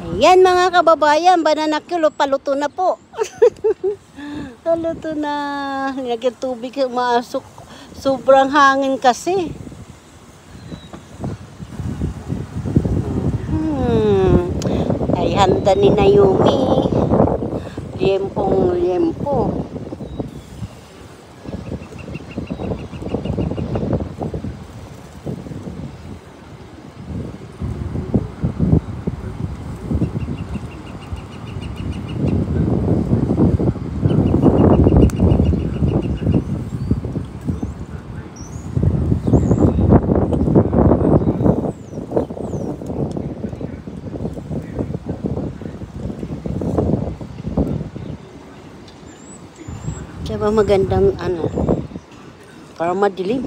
Ayan mga kababayan, banana kilo, paluto na po. Paluto na. Nilagyan tubig, masok. Sobrang hangin kasi. Ay handa ni Naomi. Liempong liempo. Diba magandang ano, para madilim.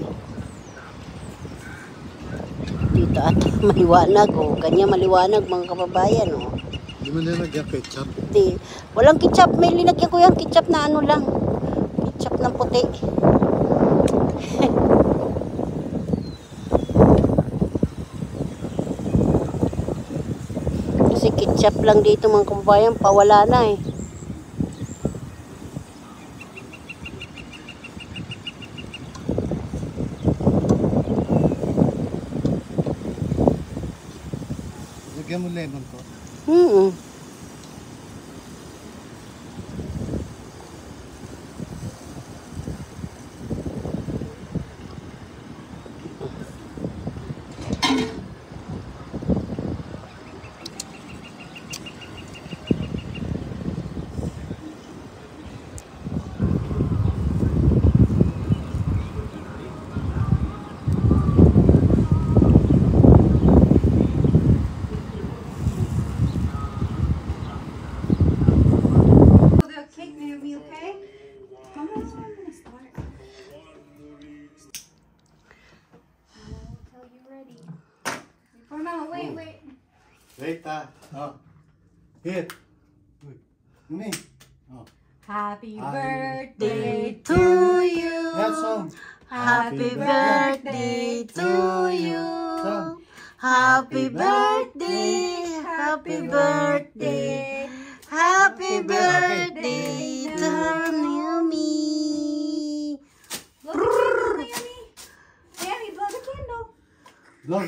Dito at maliwanag oh. Kanya maliwanag mga kababayan oh. Di mo nilagyan ketchup? Di. Walang ketchup. May linagyan ko yung ketchup na ano lang. Ketchup ng puti. Kasi ketchup lang dito mga kababayan, pawala na eh. Lagyan mo lemon ko. Wait, oh. Hit. Me. Oh. Happy birthday to you. That song. Happy birthday to you. Song. Happy birthday. Happy birthday. Happy birthday to Naomi. Blow the candle, Naomi. Naomi, blow the candle. Blow.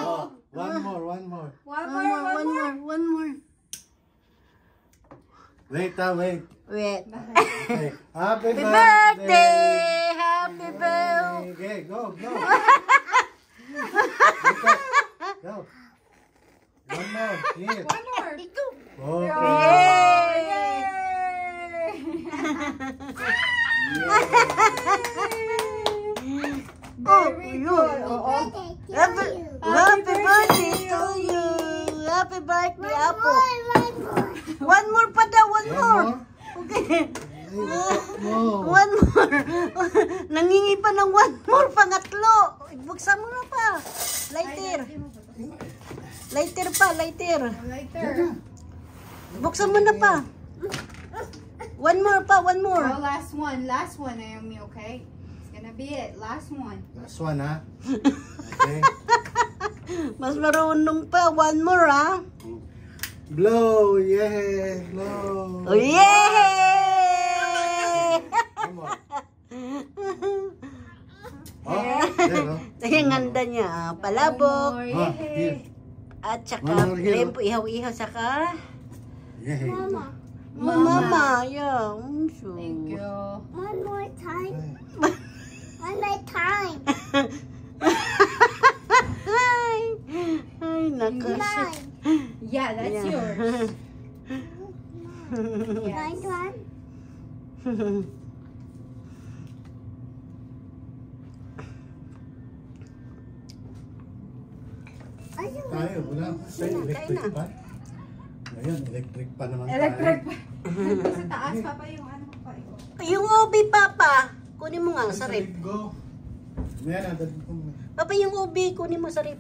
Oh, one more. One more. Wait. Wait. Okay. Happy Birthday. Happy birthday. Okay, go. Go. One more. Hit. One more. Okay. Very good. Happy birthday to you. Happy birthday, Apo. One more pa daw, one more. Okay. One more. Nangingi pa ng one more, pangatlo. Buksan mo na pa. Lighter. Lighter pa, lighter. Lighter. Buksan mo na pa. One more pa, one more. Oh, last one, Naomi, okay? It's gonna be it. Last one. Last one, ha? Okay. Mas marunong pa. One more, ha? Blow, yeah, blow. Oh, yay! One more. Oh, there, no? Ito yung handa niya. Palabok. Ah, here. At saka, One more here. lempo, ihaw-ihaw, saka... Yeah. Mama, yeah. Thank you. One more time. One more time. Ay, nakas. Mine. Yeah, that's yours. Mine one. Tayo, wala pa. Sa electric pa. Ayan, electric pa naman Electric tayo. pa. Sa taas pa pa yung ano pa. Yung ubi, Papa. Kunin mo nga sa rip. Go. Meron, dali ko. Papa, yung ubi, kunin mo sa rip.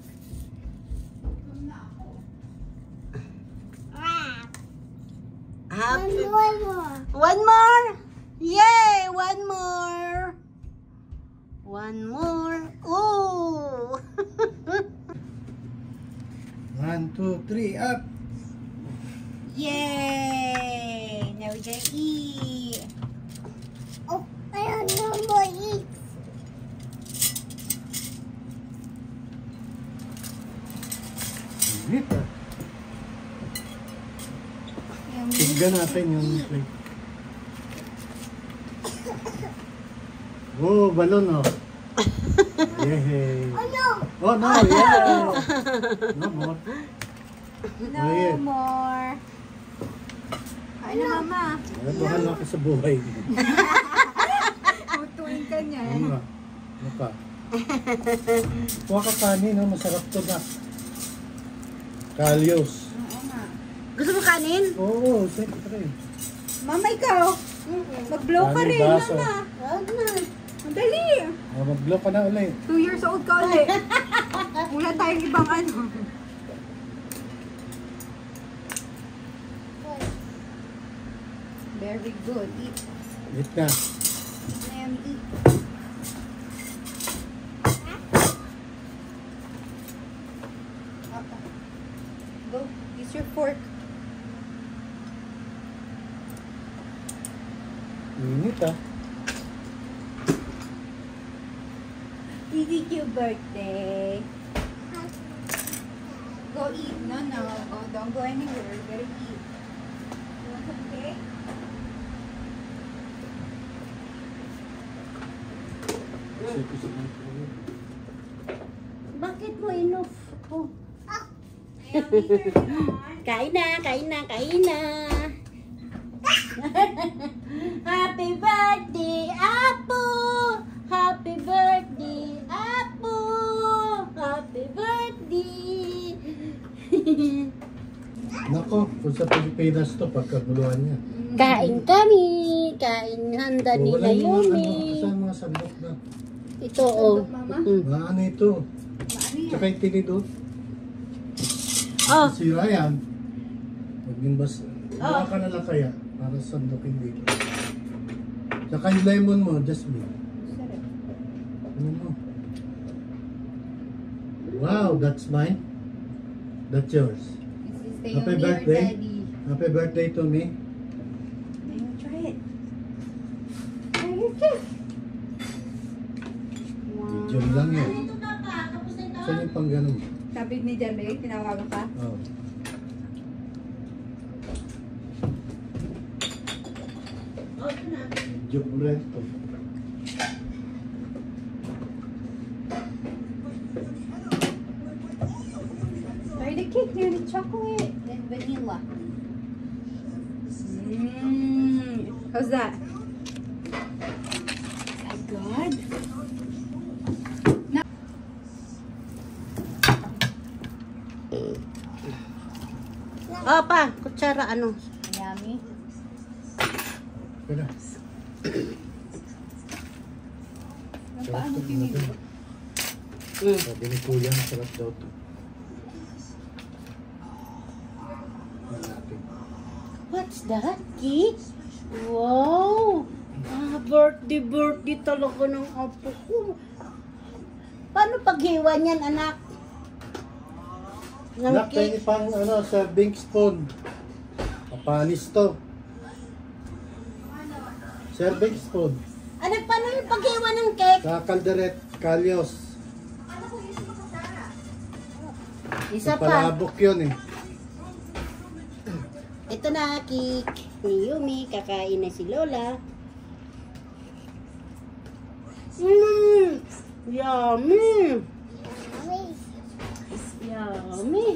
Happy. One more. One more. Yay! One more. One more. Oh! 1, 2, 3, up! Yay! Now we can eat. Oh, I don't know what eat. Init ah. Yummy. Tignan natin yung plate. Oh, balon oh. Yay! Oh no! Oh no, yeah! No more. No Ayan. more. Kain na, Mama. Mahal ako sa buhay. Tutuin ka niyan. Ano nga? Ano pa? Kuha ka kanin, no? Masarap to na. Kalyos. Oo nga. Gusto mo kanin? Oo, siyempre. Mama, ikaw. Mag-blow ka Dami rin, baso. Mama. Wag na. Ang dali. Oh, mag-blow ka na ulit. 2 years old ka ulit. Wala tayong ibang ano. Very good. Eat. Eat na. Ma'am, eat. Go. Use your fork. Init ah. Is it your birthday? Go eat. No. Go, don't go anywhere. You gotta eat. You want some cake? Bakit mo enough? Oh. Ayan, eat your Kain na, kain na, kain na. Happy birthday, Apo! Happy birthday, Apo! Happy birthday! Nako, kung sa Pilipinas to, pagkaguluhan niya. Kain kami! Kain handa ni Wala yung mga, Naomi. saan mga sandok na? Ito oh. Mama? Ano ito? Ano yan? Tsaka yung tinidor. Oh, Si Ryan, maging bas, Oh. ka na lang kaya para sandokin dito. Tsaka yung lemon mo, Jasmine. Sarap. Ano mo? Wow, that's mine. That's yours. This is the Happy yummy birthday. daddy. Happy birthday to me. Now try it. Try your cake. Medium lang yan. Saan yung pang ganun? Sabi ni Jarley, tinawagan ka? Oh. Medium rare to. Try the cake, near the chocolate and vanilla. How's that? Is that good? oh pa, kutsara ano? Yummy. Kaya. Paano pinili? Sabi ni Kuya, sarap daw to. Hanapin. What's that, cake? Wow! Birthday talaga ng apo ko. Paano paghiwa niyan, anak? Ng Anak, cake? tayo pang serving spoon. Papanis to. Serving spoon. Anak, paano yung paghiwa ng cake? Sa kalderet, kalyos. Isa Sa pa. palabok yun eh. Ito na, cake ni Yumi. Kakain na si Lola. Yummy! Yummy!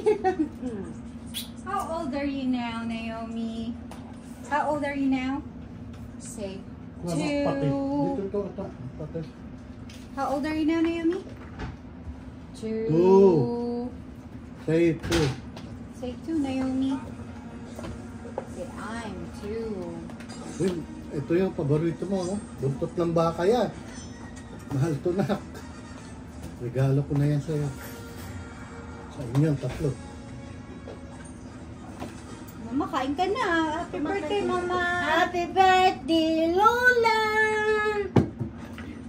How old are you now, Naomi? How old are you now? Say Pati. two. Dito ito. Pati. How old are you now, Naomi? Two. Two. Say it too. Say two, Naomi. Say I'm two. Well, ito yung paborito mo, no? Buntot ng baka yan. Mahal to na. Regalo ko na yan sa'yo. Sa inyong tatlo. Mama, kain ka na. Happy birthday, Mama. Happy birthday, Lola!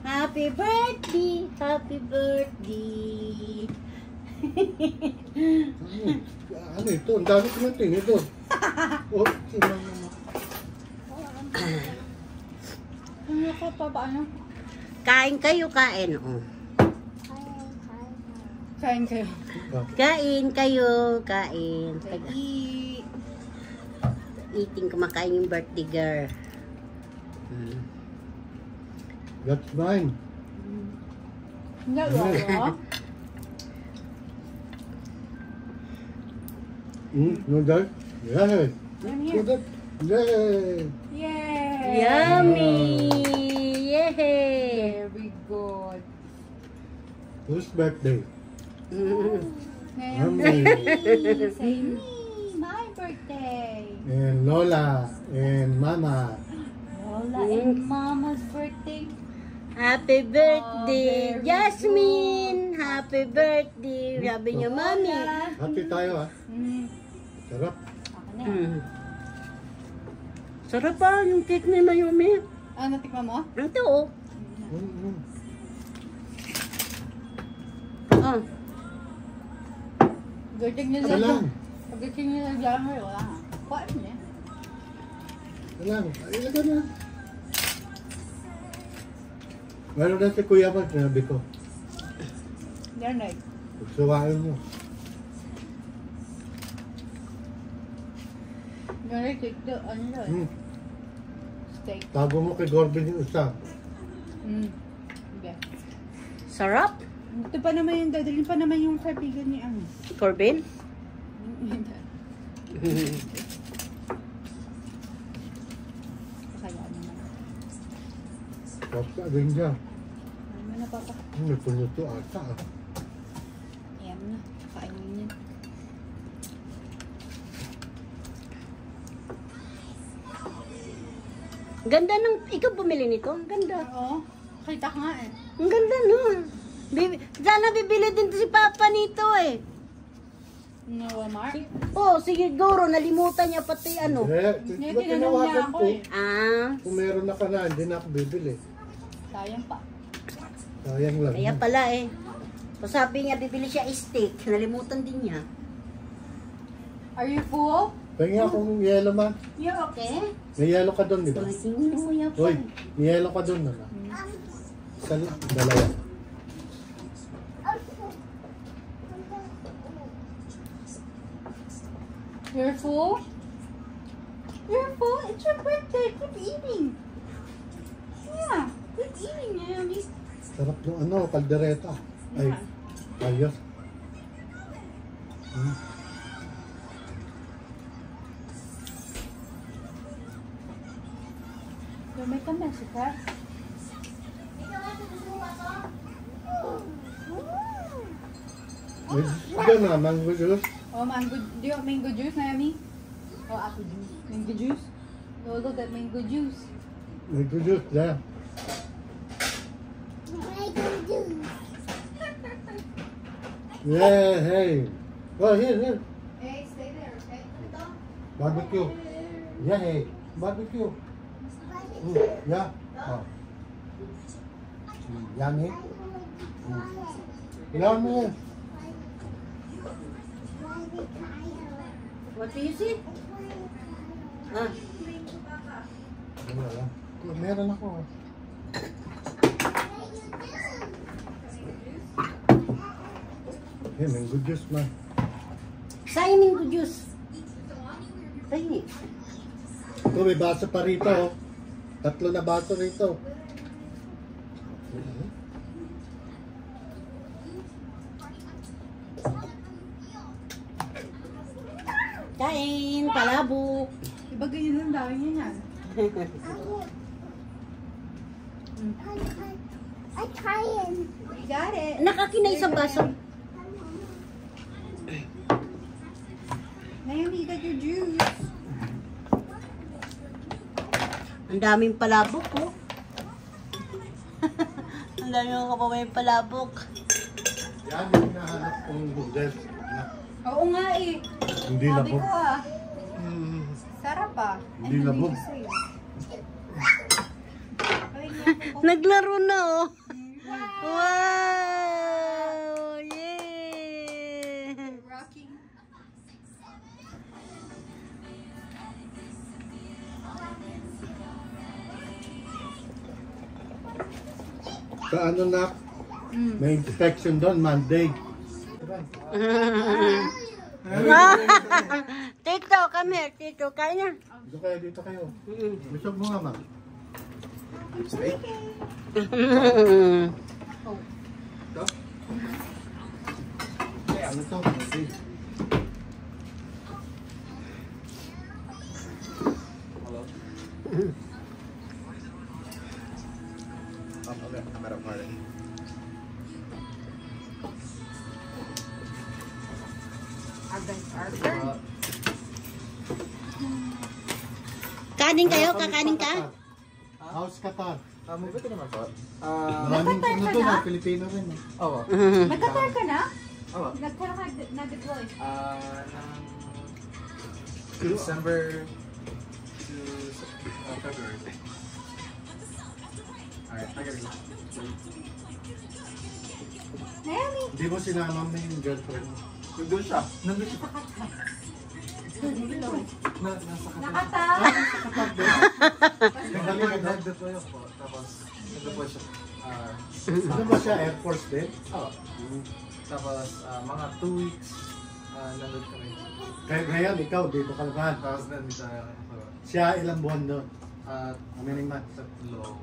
Happy Happy birthday! Happy birthday! Ano ito? Ang dami ko ng tingin ito. Oh, sinang naman. Ano ko pa ba ano? Kain kayo, kain. Oh. Kain kayo. Kain kayo, kain. Eat. Eating, kumakain yung birthday girl. That's mine. Hindi, wala. Noodles? Yeah. I'm here. Noodles? Yay! Yay! Yummy! Yay! Very good. Whose birthday? Ngayon, Yummy. say me. My birthday. And Lola. And Mama. Lola and Mama's birthday. Happy birthday, very Jasmine! Happy birthday! Sabi niya, Mami. Happy tayo ah. Sarap. Ako na. Sarap pa yung cake ni Mayumi. Ah, natikman mo? Ito, oh. Oh. Gating niya Isa lang. Pagdating niya ng January, wala nga. Kuhaan niya. Isa lang. Ay, ilagay na. Meron na si Kuya Mag, sinabi ko. January. Pagsawain mo. January, take the, ano yun? Steak. Tago mo kay Corbin yung isa. Okay. Sarap. Ito pa naman yung dadalhin pa naman yung kaibigan ni Ang. Corbin? Kaya naman. Tapos ka din dyan. Ano na papa? May puno to ata ah. Ayan na. Kainin yan. Ganda ng, ikaw bumili nito? Ang ganda. Oo. Kita ka nga eh. Ang ganda nun. Sana bibili din si Papa nito eh. No, Walmart? Oh, siguro nalimutan niya pati ano. Hindi, Hindi, diba tinanong niya tinawagan ako ko? eh. Ah, Kung meron na ka na, hindi na ako bibili. Sayang pa. Sayang lang. kaya pala eh. So sabi niya bibili siya steak. Nalimutan din niya. Are you full? Pahinga akong yelo man. You're okay? May yelo ka doon, di ba? Tingin mo yan Hoy, may yelo ka doon. Ano? Isa lang, dalawa. You're full? You're full? It's your birthday. Keep eating. Yeah. Keep eating, Naomi. Sarap ng ano, kaldereta. Ay, ayos. You'll make a mess, okay? May dyan na, mango juice. Oh, mango. Do you want mango juice, Naomi? Oh, apple juice. Mango juice? Oh, look at mango juice. Mango juice, dyan. Yeah, hey. Oh, here. Hey, stay there, okay? Barbecue. Yeah, hey. Barbecue. Yeah. Oh. Yummy. Yummy. What do you see? Ah, Wala. Meron ako. Hey, mango juice man. signing ko juice. Tayo. Ito, may baso pa rito. Oh. 3 na baso rito. Kain, palabok. Diba ganyan lang dami niya yan? I'm trying. You got it. Nakakinay sa baso. Naomi, you got your juice. Ang daming palabok, oh. Ang daming kapamay palabok. Yan, yung hinahanap kong noodles. Oo nga eh. Hindi Sabi labog. ko ah. Sarap ah. Hindi labog. Naglaro na, oh. Wow! Yeah! Rocking. Sa ano na, may inspection doon, Monday. Tito, come here. Tito, kain na. Dito kayo. Busog mo nga, ma. Ano to? I'm at a party. Kanin kayo? Kakanin ka? House Qatar. Mabuti naman po. Maraming ano doon, Pilipino rin. Oo. Nagka-car ka na? Oo. Nag-deploy? December to February. Alright, I gotta go. Naomi! Hindi mo sinama mo yung girlfriend mo. Nandun siya. Nandun siya. Nakata! Nag-deploy ako. Tapos, nag-deploy siya. Ano ba siya? Air Force din? Oo. Tapos, mga 2 weeks, nandun kami. Kaya ngayon, ikaw, dito ka naman. Tapos, nandun siya. Siya ilang buwan doon? How many months? Tatlo.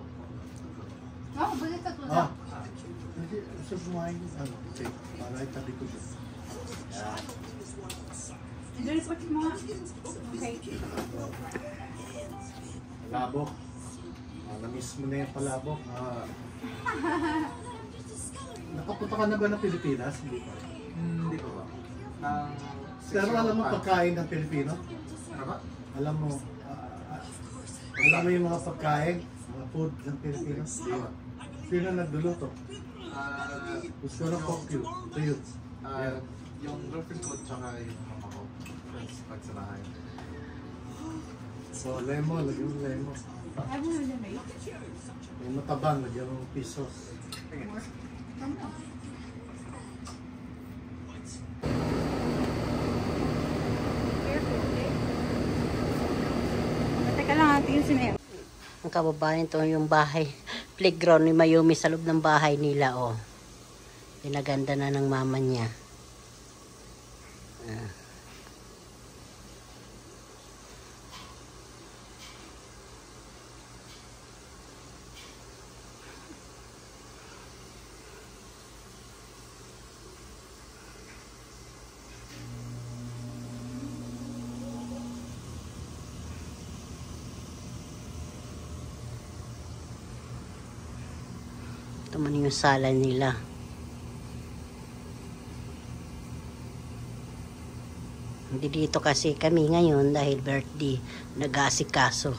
Oh, bulit ka to Ah, na. gusto kumain. Ano? Okay. Para itabi ko siya. I-report mo nga. Okay. Palabok. Na-miss mo na yung palabok. Nakapunta ka na ba ng Pilipinas? Hindi pa. Hindi ko ba? Pero alam mo pagkain ng Pilipino? Ano ba? Alam mo yung mga pagkain, mga food ng Pilipino? Sino nagluluto? Gusto na cook you, to you. Yung girlfriend ko tsaka yung mama ko. Friends pag sa bahay. So, lemon, lagyan mo lemon. Ayaw mo na lamay? Yung matabang, lagyan mo pisos. Teka lang, tingin si Mel. Ang kababayan, ito yung bahay. Playground ni Mayumi sa loob ng bahay nila, oh. Pinaganda na ng mama niya. Ito man yung sala nila. Hindi dito kasi kami ngayon dahil birthday, nag-aasikaso.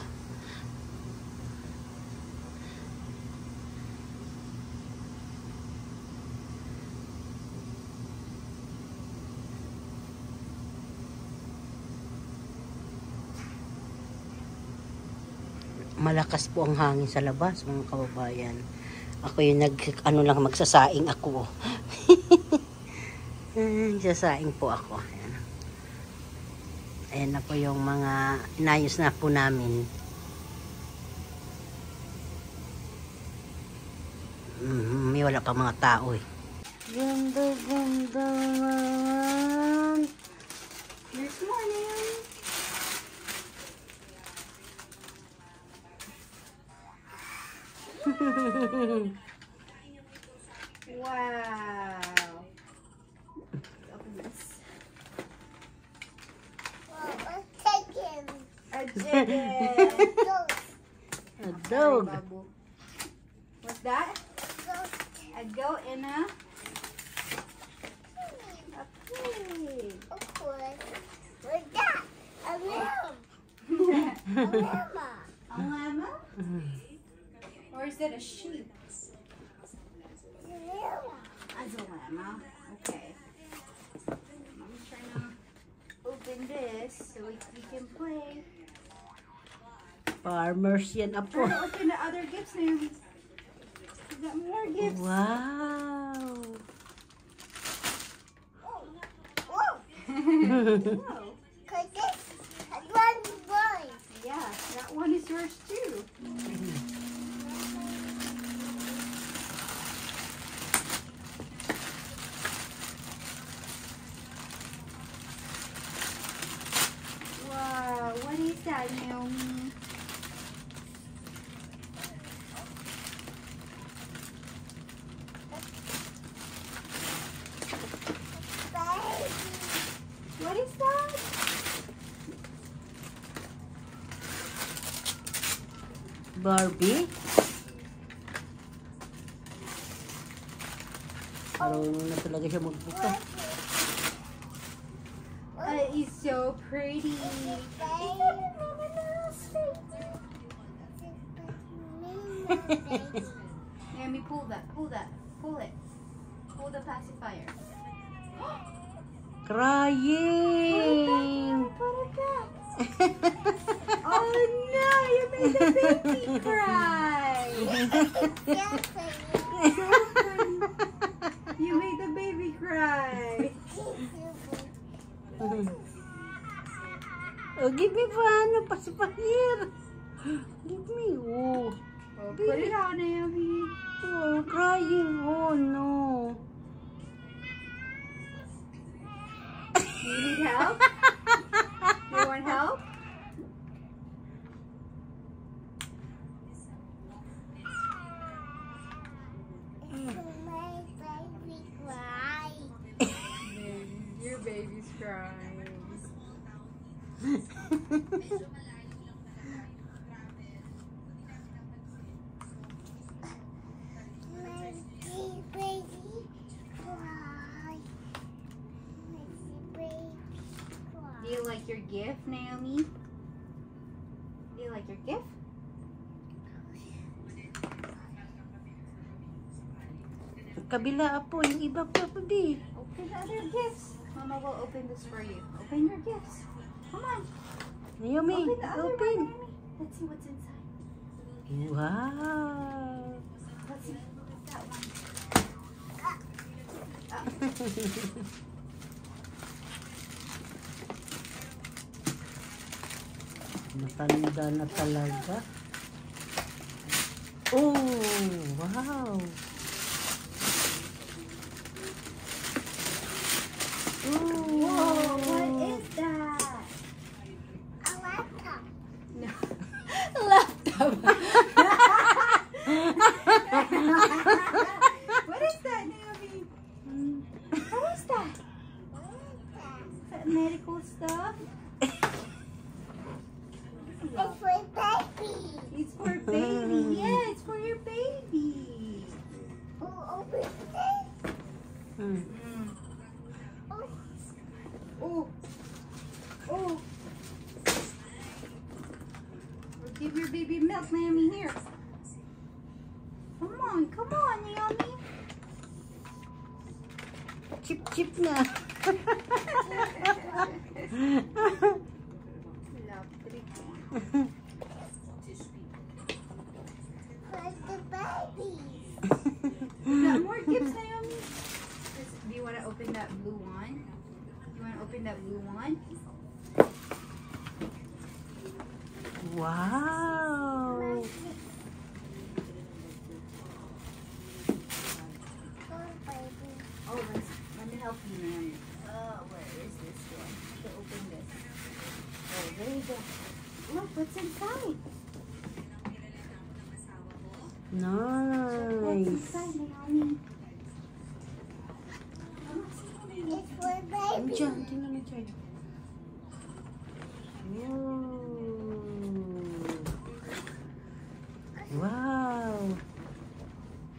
Malakas po ang hangin sa labas, mga kababayan. Ako yung magsasaing ako. Sasaing po ako. Ayan na po yung mga inayos na po namin. May wala pa mga tao eh. Ganda, ganda naman. This morning. Wow. Open this. A chicken. A dog. Babu. What's that? A goat and a pig. A llama? Or is that a sheep? As a llama. Okay. I'm trying to open this so we can play. Farmers yan apo. Trying to open the other gifts, Naomi. Got more gifts. Wow. Oh, Whoa. cause this one boy. Yeah, that one is yours too. Wow, what is that, Naomi? What is that? Barbie. Marunong na talaga siya magbuka. It's so pretty. Naomi, pull that, pull it. Pull the pacifier. Crying. Put it back. Oh no, you made the baby cry. You made the baby cry. Oh, give me paano pacifier. Give me. Oh. Put it on, Naomi. Oh, crying. Oh no. You need help? You want help? Your baby's crying. Do you like your gift, Naomi? Do you like your gift? Kabila po, yung iba pa pa di. Open the other gifts. Mama will open this for you. Open your gifts. Come on. Naomi, Open the other one, open. Naomi. Let's see what's inside. Wow. Let's see. That one. Matanda na talaga. Oh, wow. Whoa, what is that? No. Laptop. What is that, Naomi? What is that? Is that medical stuff? It's for baby. Yeah, it's for your baby. Hmm. Oh. Oh. Give your baby milk, Naomi, here. Come on, Naomi. Chip na. Got more gifts, Naomi. Do you want to open that blue one? You want to open that blue one? Wow. Oh, let me help you, Naomi. Where is this one? To open this. Oh, there you go. Look, what's inside? What's Nice. inside, Naomi? Diyan, tingnan mo dyan. Wow.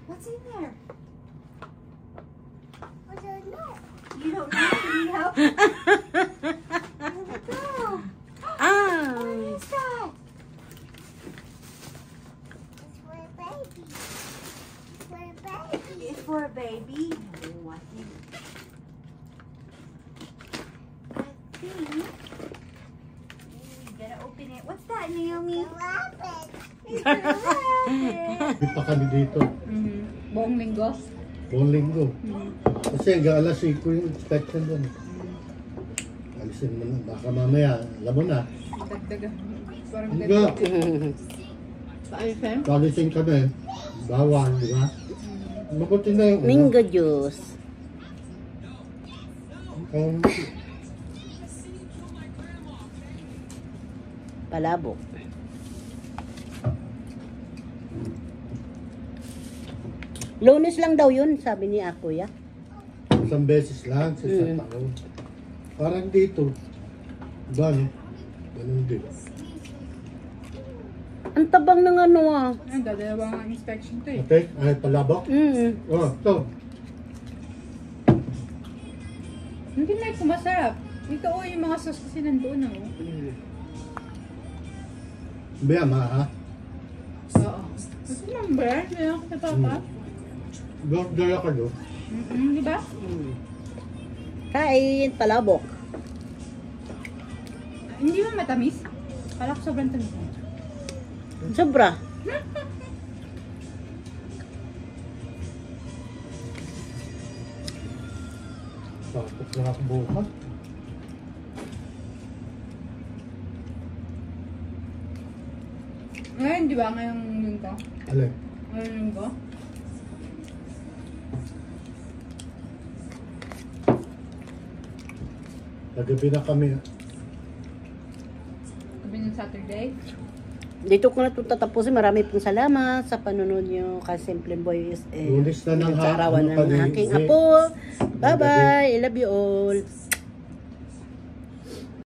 What's in there? I don't know. You don't know. You need help? Go. Ah. What is that? It's for a baby. It's for a baby. Oh, I think. You gotta open it. What's that, Naomi? Rabbit. It's a rabbit. Di pa kami dito. Mm-hmm. Buong linggo. Buong linggo. Kasi hanggang alas 5 yung inspection doon. Alisin mo na. Baka mamaya, alam mo na. Dagdaga. Parang Hangga, Paalisin? alisin kami. Bawang, di ba? Mabuti na yung Mango juice. Palabok. Lunes lang daw yun, sabi ni Kuya. isang beses lang sa isang taon. Parang dito. Diba, no? Ganun din. Ang tabang ng ano ah. Ang dadalawang inspection to eh. Okay? Ay, palabok? Oh, ito. Hindi na ito masarap. Ito o yung mga sauce kasi nandoon oh. Biyama, ha? Oo. Gusto mo ba? Hindi ako sa papa. Dala ka doon. Di ba? Kain, palabok. Hindi mo matamis? Kala ko sobrang tamis. Sobra. Tapos na ako bukas. Ngayon, di ba? Ngayong linggo? Alin? Ngayong linggo? Nagabi na kami. Sabi ng Saturday? Dito ko na ito tatapusin. Marami pong salamat sa panonood nyo. Kasi Simple Boy is Lunes na ng sa arawan ano pa ng din, aking eh. apo. Bye-bye. I love you all.